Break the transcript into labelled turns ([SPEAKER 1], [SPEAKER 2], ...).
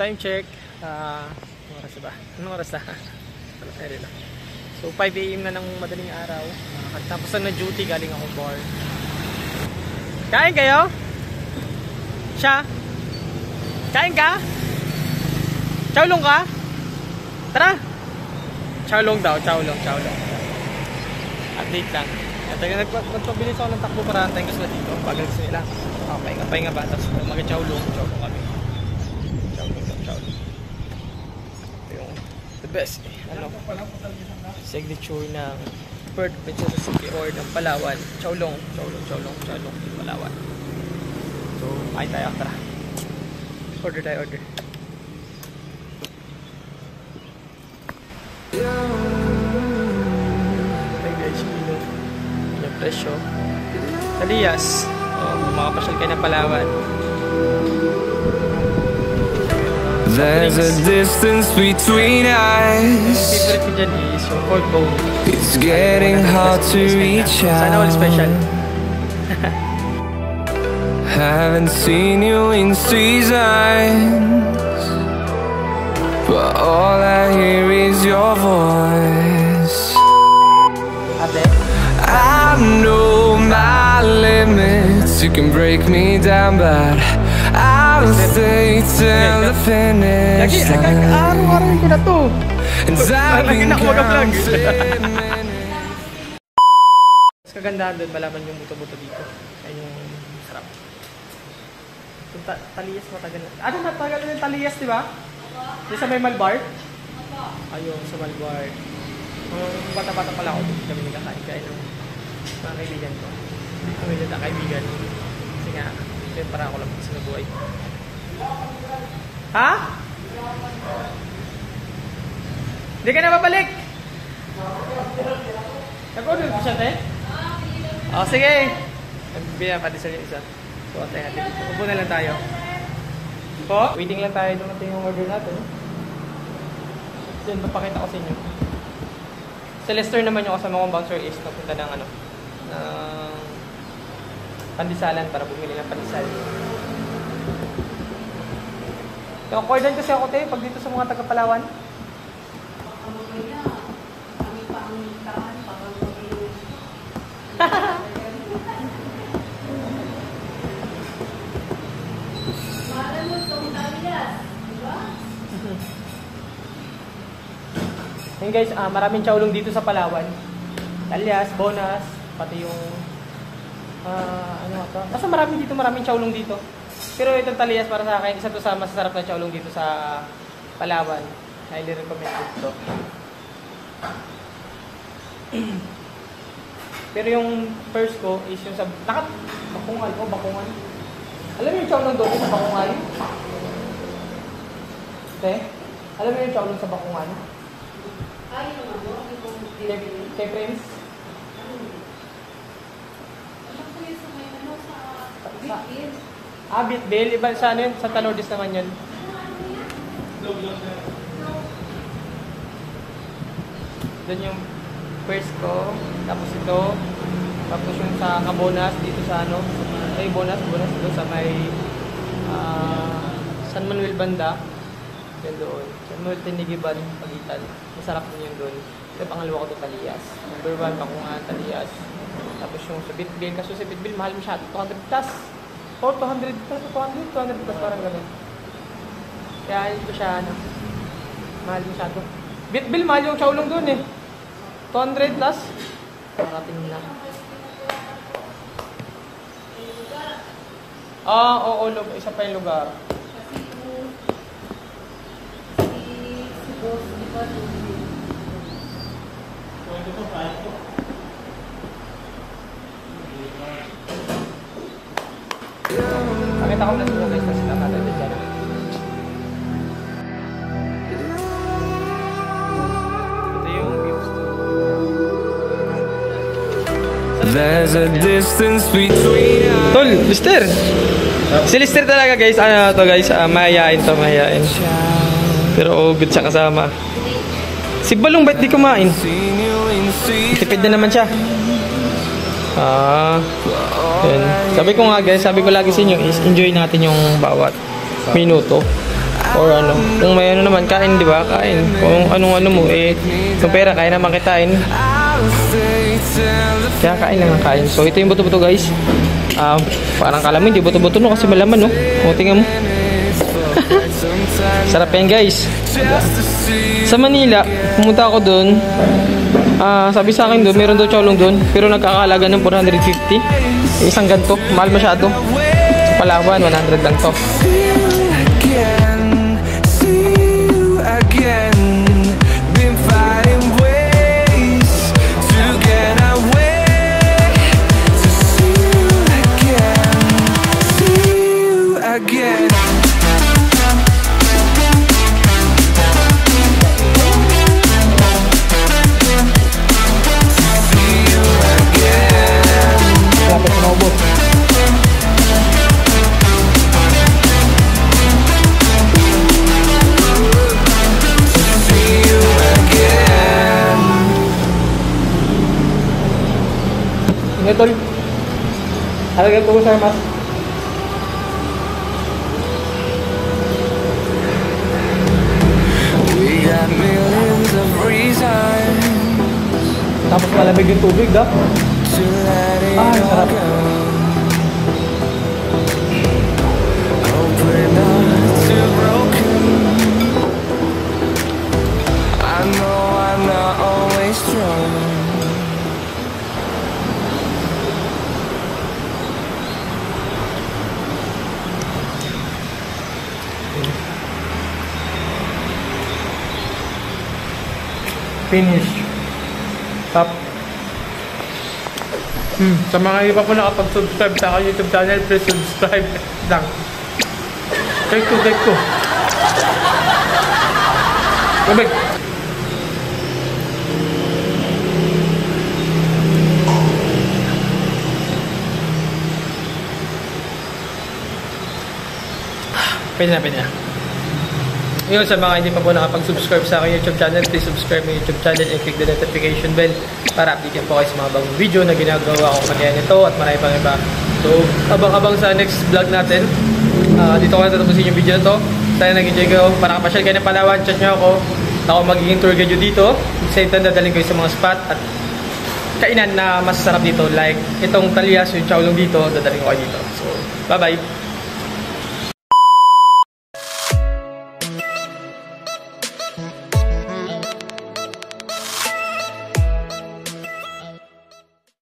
[SPEAKER 1] time check. Anong oras ba? Anong oras na? So 5 AM na ng madaling araw. Tapos na duty, galing ako bar. Kain kayo? Siya? Kain ka? Chowlong ka? Tara! Chowlong daw, chowlong. Update lang. Nagpabilis ako ng takbo para antayin ko sila dito. Pagalis nila. Pahinga ba? Tapos mag-chowlong kami. Chowlong. Yung the best. Signature ng Perth Princess City or ng Palawan. Chowlong, Palawan. So, kain tayo. Tara. Order. Hey guys, yung presyo. Talias. Makapasyal kayo ng Palawan.
[SPEAKER 2] There's a distance between us.
[SPEAKER 1] Favorite ko dyan is yung pork bone.
[SPEAKER 2] It's getting hard to reach out.
[SPEAKER 1] Sana all special.
[SPEAKER 2] Haven't seen you in seasons, but all I hear is your voice. I know my limits. You can break me down, but I'll stay till the finish line.
[SPEAKER 1] Araw-araw ko na to.
[SPEAKER 2] And I've been counting.
[SPEAKER 1] Mas kagandahan doon, malaman yung buto-buto dito. Ay yung sarap. Yung Talias matagal na. Ano matagal na yung Talias, di ba? Yung sa may Malbar? Ayun, sa Malbar. Bata-bata pala ako doon. Kami nagkakain kaya ng mga kaibigan ko. Kami nagkakaibigan. Kasi nga, para ako lang sa nabuhay. Ha? Hindi ka na babalik? Nag-order ko siya, te? O, sige. Nagbibigyan pa din sa isa. So, atay natin. Upo na lang tayo. Po, waiting lang tayo nung natin yung order natin. Then, papakita ko sa inyo. Sa Lester naman yung kasama kong bouncer is napunta ng ng pandisalan para bumili ng pandesal. Nakakordan kasi ako, te, pag dito sa mga taga-Palawan.
[SPEAKER 3] Kami pa ang taan, parang mag-iwas. Mahal mo itong Talias, di ba?
[SPEAKER 1] Ayun guys, maraming chowlong dito sa Palawan. Talias, Bonas, pati yung basta maraming chowlong dito. Pero itong Talias para sa akin, isa to sa masasarap na chowlong dito sa Palawan. Highly recommended ito. Pero yung first ko is yung sa Bakungan. Alam mo yung chowlong doon sa Bakungan? Okay? Alam mo yung chowlong sa Bakungan?
[SPEAKER 3] Ay, yung
[SPEAKER 1] Kay Prince?
[SPEAKER 3] Bitbil.
[SPEAKER 1] Bitbil. Iba sa ano yun? Sa Tanordis naman yun. Doon yung first ko. Tapos ito. Tapos yung sa Cabonas. Dito sa Bonas doon sa may San Manuel banda. Yan doon. San Manuel Tinigiban, Pagitan. Masarap din yun doon. Ito pangalawa ko ito, Talias. Number 1, Bakungan, Talias. Tapos yung sa Bitbil. Kaso sa Bitbil, mahal masyado. 200 plus. Or 200 plus, parang gano'n. Kaya ito siya, mahal masyado. Bitbil, mahal yung chowlong doon eh. 200 plus. Parating na. Oo, isa pa yung lugar.
[SPEAKER 3] Si Boss, di ba?
[SPEAKER 1] Pakita ko lang guys na sila natin dyan. Ito yung views.
[SPEAKER 2] There's a distance between us.
[SPEAKER 1] Tol, Lister! Si Lister talaga guys, mayayain. Pero good siya kasama. Si Balong ba't di kumain? Tipid na naman siya. Yun. Sabi ko nga guys, sabi ko lagi sa inyo is enjoy natin yung bawat minuto. Or ano, kung may ano naman, kain, di ba? Kain. Kung anong ano mo, eh, kung pera, kaya naman kitain. Kaya kain lang ang kain. So, ito yung buto-buto, guys. Parang kala mo, hindi buto-buto, no? Kasi malaman, no? O, tingnan mo. Sarap yan, guys. Sa Manila, pumunta ako doon. Sabi sa akin doon, meron daw chowlong doon. Pero nagkakahalaga ng 450. Isang ganto, mahal masyado. Palawan, 100 lang to. Lapit na maubos. Ini tol. Harga ko sa mas.
[SPEAKER 2] We got millions of reasons
[SPEAKER 1] Tapos malamig yung tubig, da.
[SPEAKER 2] to let it
[SPEAKER 1] Ah,
[SPEAKER 2] all
[SPEAKER 1] sarap.
[SPEAKER 2] go. Hope we're not too broken. I know I'm not always strong.
[SPEAKER 1] Finish. Top. Sa mga iba po nakapag-subscribe sa aking YouTube channel, please subscribe lang. Like ko. Babay. Pwede na. Ngayon, sa mga hindi pa po nakapag-subscribe sa aking YouTube channel, please subscribe my YouTube channel and click the notification bell para update po kayo sa mga bagong video na ginagawa ko kanya nito at marami pang iba. So, abang-abang sa next vlog natin. Dito ko na tatapusin yung video na to. Sana nag-enjoy kayo. Para kapasyal kayo ng Palawan, chat nyo ako. Ako magiging tour guide dito. Same time, dadaling kayo sa mga spot at kainan na masasarap dito. Like, itong Talias, yung chowlong dito, dadaling ko kayo dito. So, bye-bye!